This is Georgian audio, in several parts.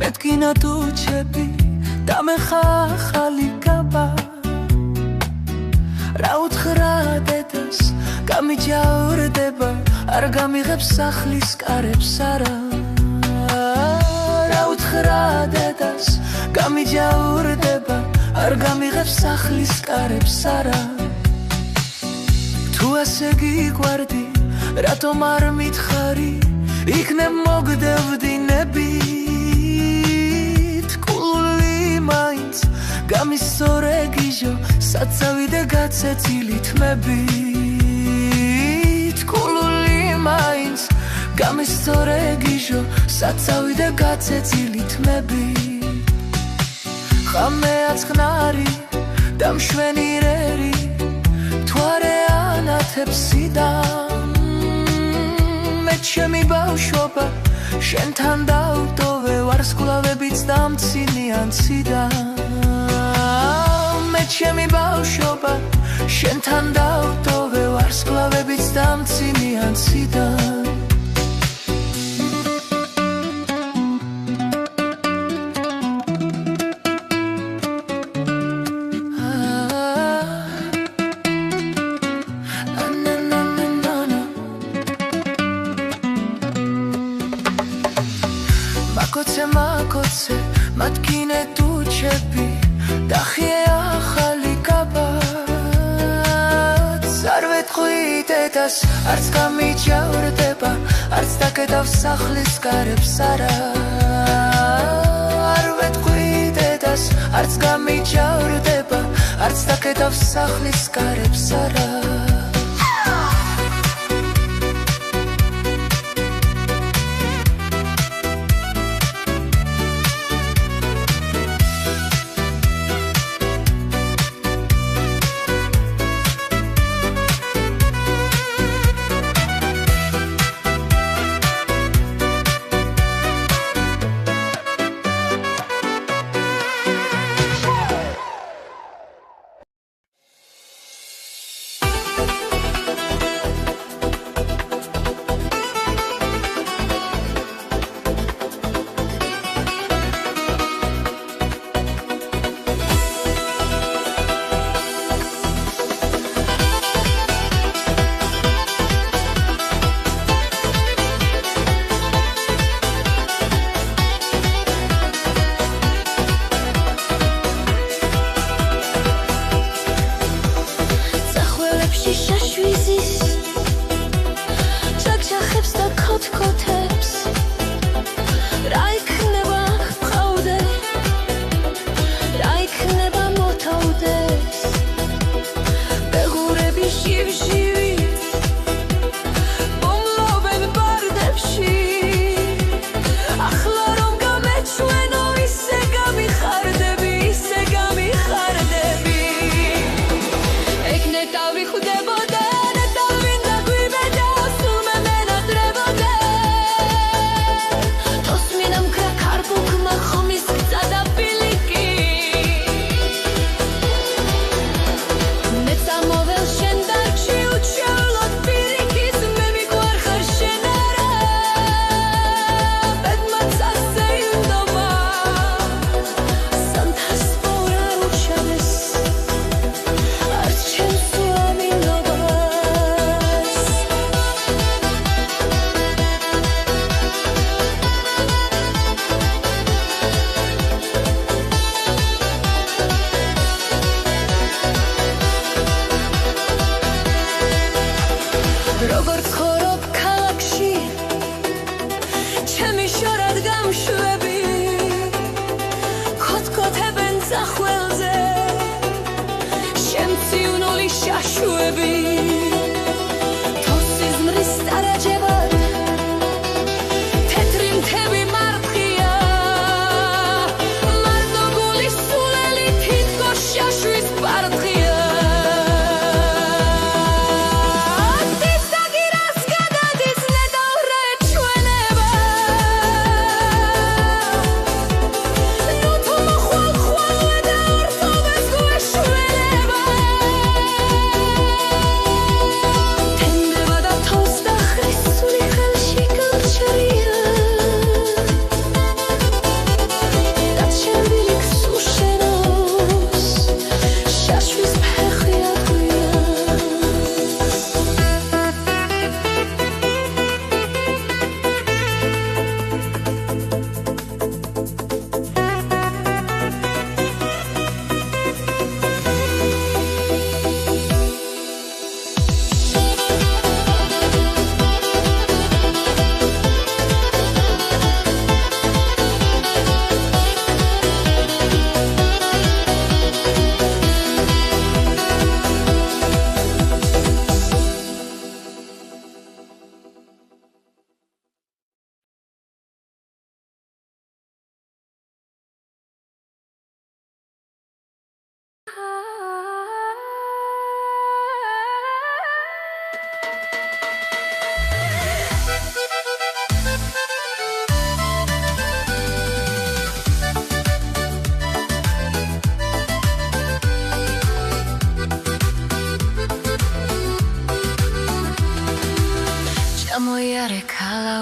მეთქინა თუ ჩები და მე ხახალი გაბა რა უთხრა დედას გამიჯავრდება არ გამიღებს სახლის კარებს არა რა უთხრა დედას გამიჯავრდება არ გამიღებს სახლის კარებს არა თუ ასე გიყვარდი რატომ არ მითხარი იქნებ მოგდევდი ნებით კულული მაინც გამისწორე გიჟო საცავი და გაცეცილი თმებით კულული მაინც გამისწორე გიჟო საცავი და გაცეცილი თმებით ხამე აწყნარი და მშვენიერერი თვარე ანათებსიდან მე ჩემი ბავშვობა შენთან დავტოვე ვარსკვლავებიც დამცინიან ციდან მე ჩემი ბავშვობა შენთან დავტოვე ვარსკვლავებიც დამცინიან ციდან მაკოცე მათქინე თუ ჩები და ხიე ახალი გაბაც არ ვეთყვი დედას არც გამიჯავრდება არც დაკეტავს სახლის კარებს არა არ ვეთყვი დედას არც გამიჯავრდება არც დაკეტავს სახლის კარებს არა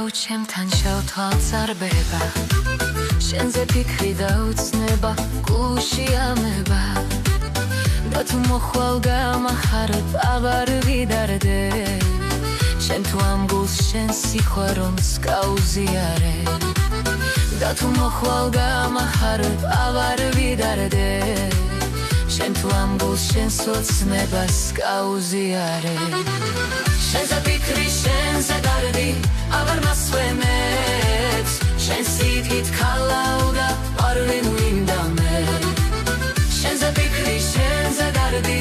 ხედავ ჩემთან შავთვალწარბება შენზე ფიქრი დაუცნება გულში ამება და თუ მოხვალ გამახარებ აღარ ვიდარდებ შენ თუ ამ გულს შენ სიყვარულს გაუზიარებ და თუ მოხვალ გამახარებ აღარ ვიდარდებ შენ თუ ამ გულს შენს ოცნებას გაუზიარებ შენზე ფიქრი შენზე დარდი აღარ მასვენებს შენ სიტყვით ქალავდა არ ვინ მინდა მე შენზე ფიქრი შენზე დარდი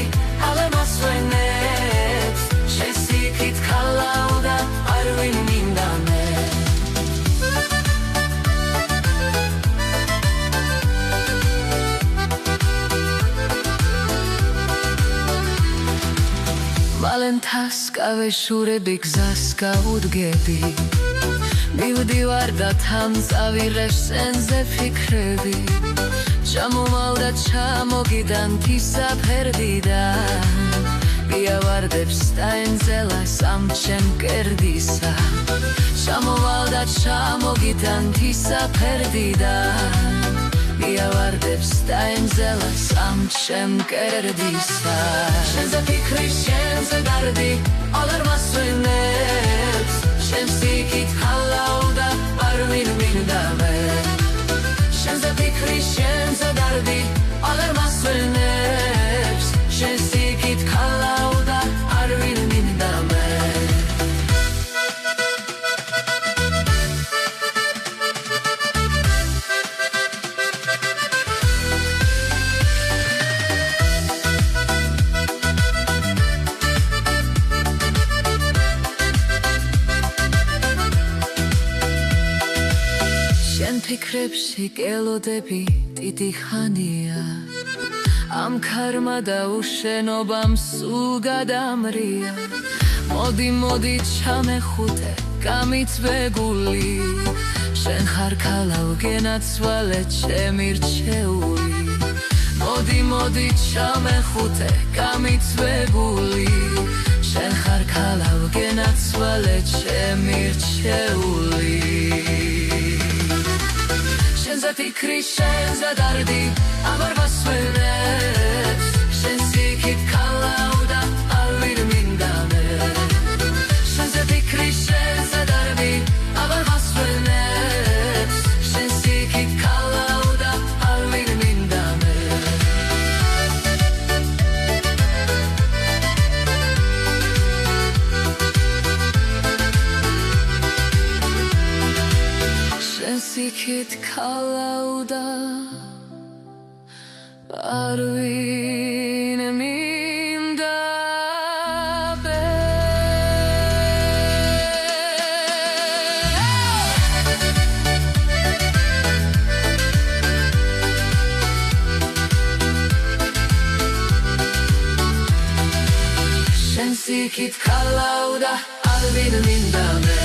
აღარ მასვენებს შენ სიტყვით ქალავდა არ ვინ მინდა მე ვალენტას კავეშურები გზას გაუდგები მივდივარ და თან წავიღებ სენზე ფიქრები ჩამოვალ და ჩამოგიდან თისაფერდიდან გიავარდებს სტაენძელას ამ ჩემ კერდისა ჩამოვალ და ჩამოგიდან თისაფერდიდან გიავარდებს სტაენძელას ამ ჩემ კერდისა შენზე ფიქრი შენზე დარდი აღარ მასვენებს შენ სიკით ხალავდა არ ვინ მინდა მე შენზე ფიქრი შენზე დარდი აღარ მასვენებს შენ სიკით ხალავდა არ ვინ მინდა მე ფიქრებში კელოდები დიდი ხანია ამ ქარმა და უშენობამ სულ გადამრია მოდი ჩამეხუტე გამიწვეგული შენ ხარ ქალავ გენაცვალე ჩემი რჩეული მოდი ჩამეხუტე გამიწვეგული შენ ხარ ქალავ გენაცვალე ჩემი რჩეული შენზე ფიქრი შენზე დარდი აღარ მასვენებს შენ სიკით ქალავდა არ ვინ მინდა მე შენზე ფიქრი შენზე დარდი აღარ მასვენებს შენ სიკით ქალავდა არ ვინ მინდა მე შენ სიკით ქალავდა არ ვინ მინდა მე შენ სიკით ქალავდა არ ვინ მინდა მე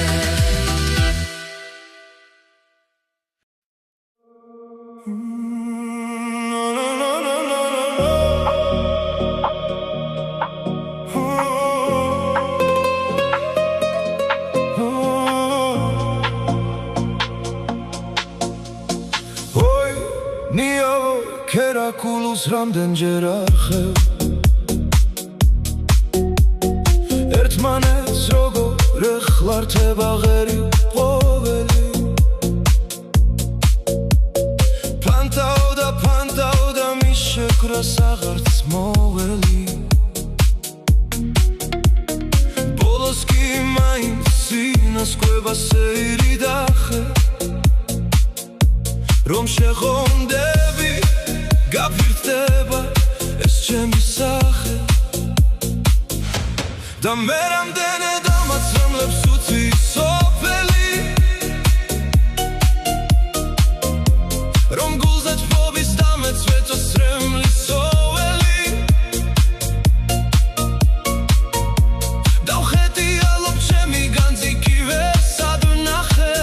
ქერაკულუს რამდენჯერ არხევ ერთმანეთს როგორ ეხლართება ღერი ყოველი ფანტაო და მის შეკრას აღარც მოველი ბოლოს კი მაინც სინასკვება სეირი დახე რომ შეღონდები გაფირდება ეს ჩემი სახე და მე რამდენი დამაცრამლებს უცი სოფელი რომ გულზე ჭფობის დამეცვეთო სრემლის სოველი დავხეტიალობ ჩემი განძი კივე სად ვნახე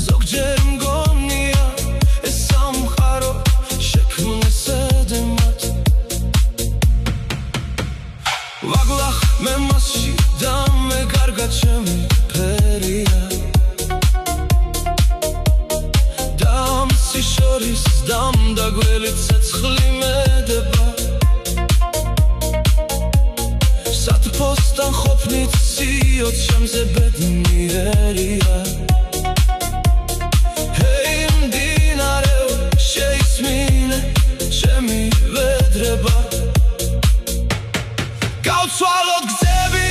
ზოგჯერ მგონია ეს სამყარო შექმნეს ედემად ვაგლახ მე მასში და მე კარგად ჩემი თან ყოფნით სიოთ ჩემზე ბედნიერია ჰეი მდინარეო შეისმინე ჩემი ვედრება გავცვალოთ გზები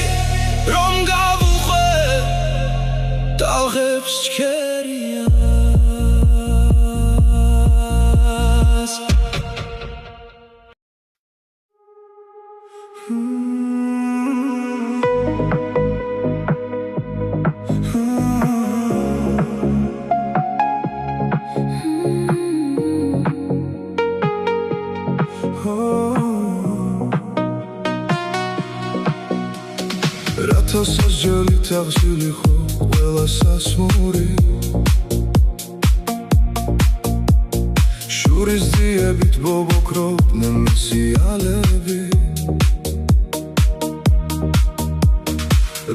რომ გავუყვე ტალღებს ჩქერიას სასჯელი თაღსილი ხო ყველა სასმური შურის ძიებით ბობოქრობდნენ მესიალები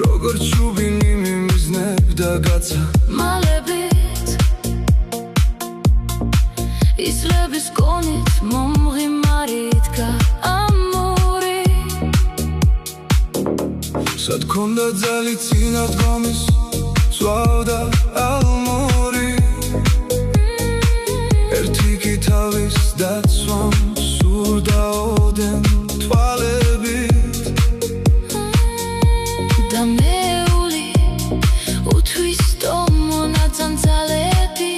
როგორც ჩუბინი მიმიზნებდა გაცა მალებით ისლების კონით მომღიმარით ამური სად ქონდა ძალი წინადგომის წვავდა ალმური ერთი კი თავის დაცვამ სურდა ოდენ თვალებით და მეული უთვისტო მონაწანწალები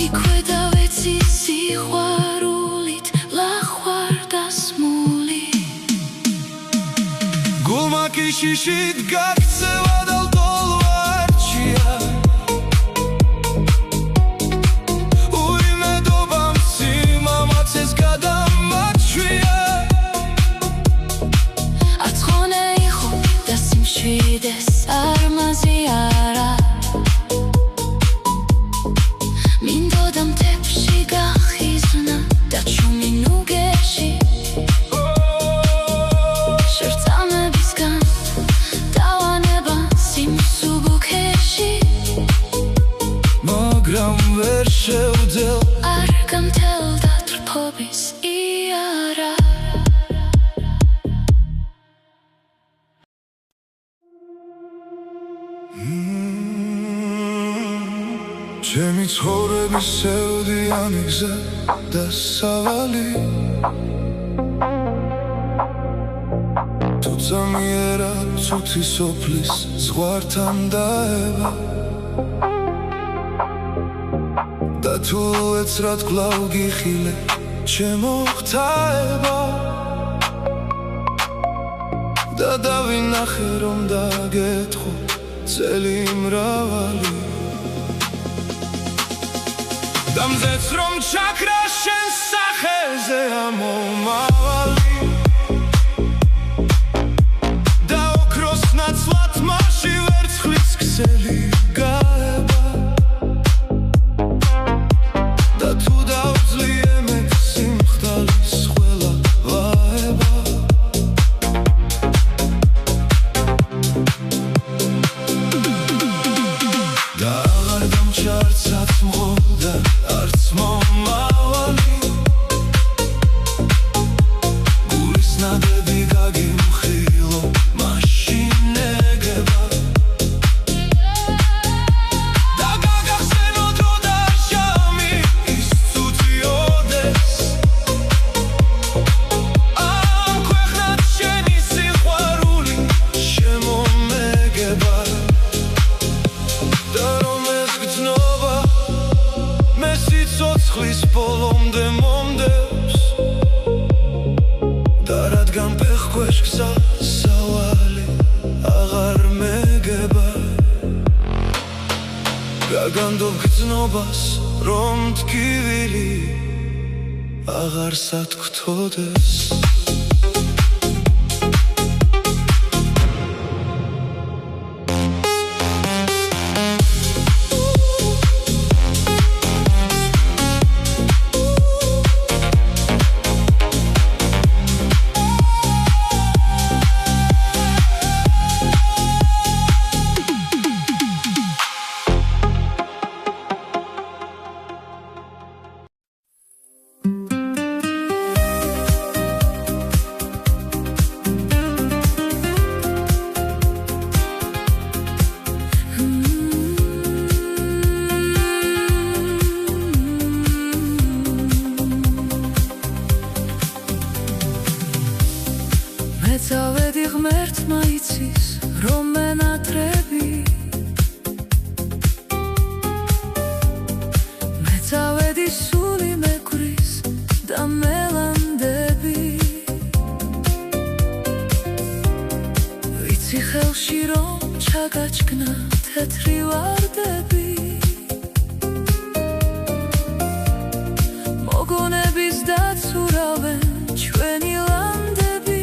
იქვე დავეცი სიყვარულით ლახვარდა სმული გულმაკი შიშით გაქცევა დალტოლ ვარჩია უიმედობამ სიმამაცეს გადამაჩვია არცხოვნა იყო და სიმშვიდეს არ მაზიარა მინდოდა მთებში გახიზნა და ჩუმი ნუგეში შერწამებისგან დავანება სიმსუბუქეში მაგრამ ვერ შევძელ არ გამთელდა ტრფობის იარა ჩემი ცხოვრების სევდიანი გზა და სავალი თუცა მიერა ცუცი სოფლის ზღვართან დაება და თუ ეცრად კვლავ გიხილე ჩემო ღვთაება და დავინახე რომ დაგეთხო წელი მრავალი და მზეც რომ ჩაქრა შენ სახეზე ამომავალი და ოქროს ნაცვლად მასში ვერცხლის ქსელი გაება და თუ დავძლია მე სიმხდალის ყველა ვაება და აღარ დამჩარცად მღოდა არც მომავალი გულის ნადები გაგიმხილო მაშინ ეგება და გაგახსენო დრო და ჟამი ის ცუციოდეს ამ ქვეყნად შენი სიყვარული შემომეგება და რომ ეს გრძნობა მე სიცოცხლის ბოლომდე მომდევს და რადგან ფეხქვეშ გზასავალი აღარ მეგება გაგანდობ გრძნობას რომ თკივილი აღარ სათქთოდეს მე წავედი ღმერთმა იცის რომ მენატრები მე წავედი სული მეკვრის და მელანდები ვიცი ხელში რომ ჩაგაჩქნა თეთრი ვარდები მოგონების დაცურავენ ჩვენი ლანდები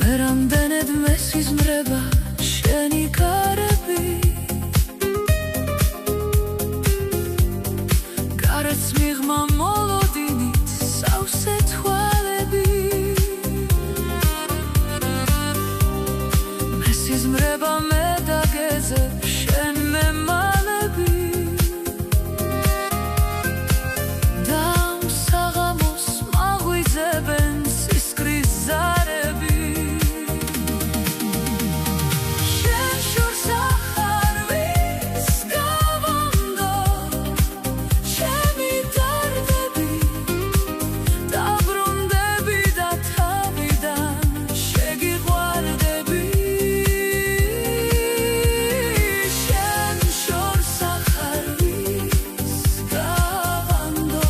მე რამდენად მესიზმრება შენი კარები გარეთ მიღმა მოლოდინით სავსე თვალები მესიზმრება მე დაგეზებ შენ მემალები და საღამოს მაღვიძებენ სისკრის ზარები შენ შორს ახარ ვის გავანდო ჩემი დარდები დაბრუნდები და თავიდან შეგიყვარდები შენ შორს ახარ ვის გავანდო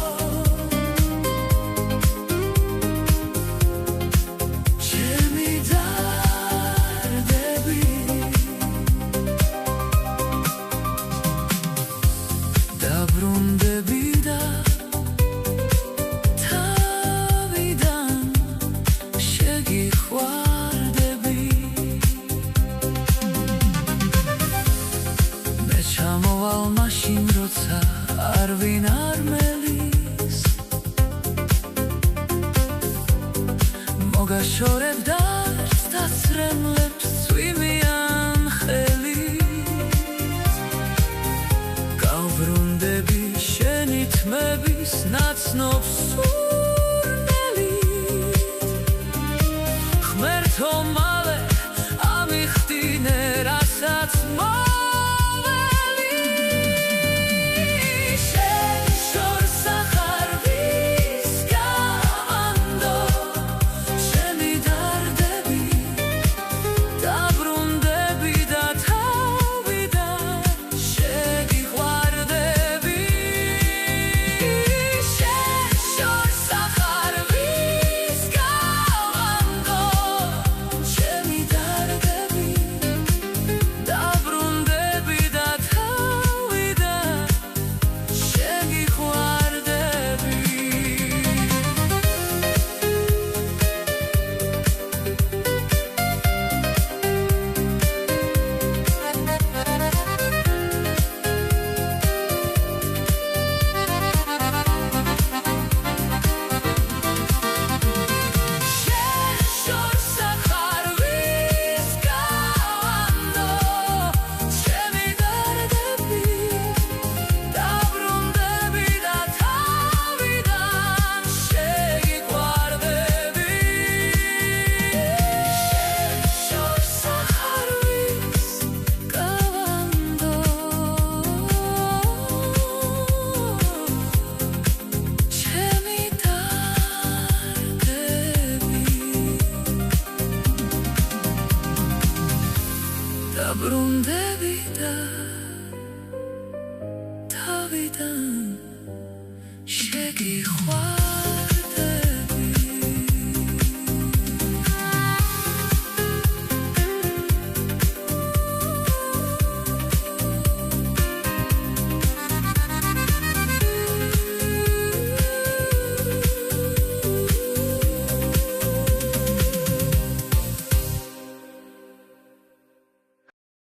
ჩემი დარდები დაბრუნდები და თავიდან შეგიყვარდები მე ჩამოვალ მაშინ როცა არ ვინ არ მელის მოგაშორებ დარდს და სრემლებს წვიმიან ხელის გავბრუნდები შენი თმების ნაცნობ სულ